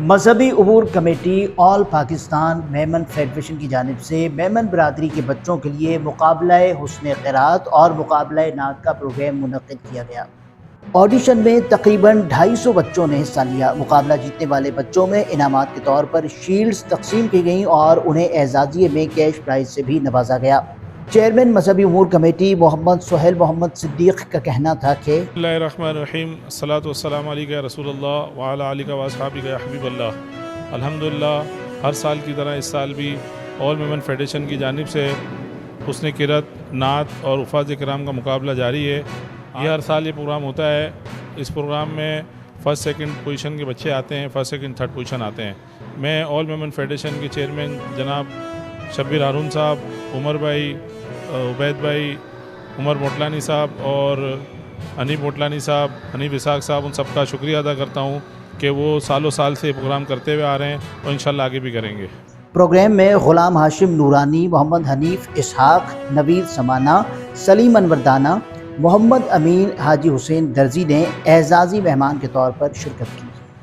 مذہبی امور کمیٹی آل پاکستان میمن فیڈریشن کی جانب سے میمن برادری کے بچوں کے لیے مقابلہ حسن قرات اور مقابلہ نعت کا پروگرام منعقد کیا گیا۔ آڈیشن میں تقریباً 250 بچوں نے حصہ لیا۔ مقابلہ جیتنے والے بچوں میں انعامات کے طور پر شیلڈز تقسیم کی گئیں اور انہیں اعزازیے میں کیش پرائز سے بھی نوازا گیا۔ چیئرمین مذہبی امور کمیٹی محمد سہیل محمد صدیق کا کہنا تھا کہ بسم اللہ الرحمن الرحیم، الصلاۃ والسلام علیک یا رسول اللہ وعلی آلک و اصحابک یا حبیب اللہ۔ الحمدللہ ہر سال کی طرح اس سال بھی آل میمن فیڈریشن کی جانب سے حسن قرات، نعت اور حفاظ کرام کا مقابلہ جاری ہے۔ یہ ہر سال یہ پروگرام ہوتا ہے۔ اس پروگرام میں فرسٹ سیکنڈ پوزیشن کے بچے آتے ہیں، فرسٹ سیکنڈ تھرڈ پوزیشن آتے ہیں۔ میں آل میمن فیڈریشن کے چیئرمین جناب شبیر ہارون صاحب، عمر بھائی، عبید بھائی، عمر موٹلانی صاحب اور حنیف موٹلانی صاحب، حنیف اسحاق صاحب، ان سب کا شکریہ ادا کرتا ہوں کہ وہ سالوں سال سے پروگرام کرتے ہوئے آ رہے ہیں اور انشاءاللہ آگے بھی کریں گے۔ پروگرام میں غلام ہاشم نورانی، محمد حنیف اسحاق، نوید سمانہ، سلیم انور دانا، محمد امین، حاجی حسین درزی نے اعزازی مہمان کے طور پر شرکت کی۔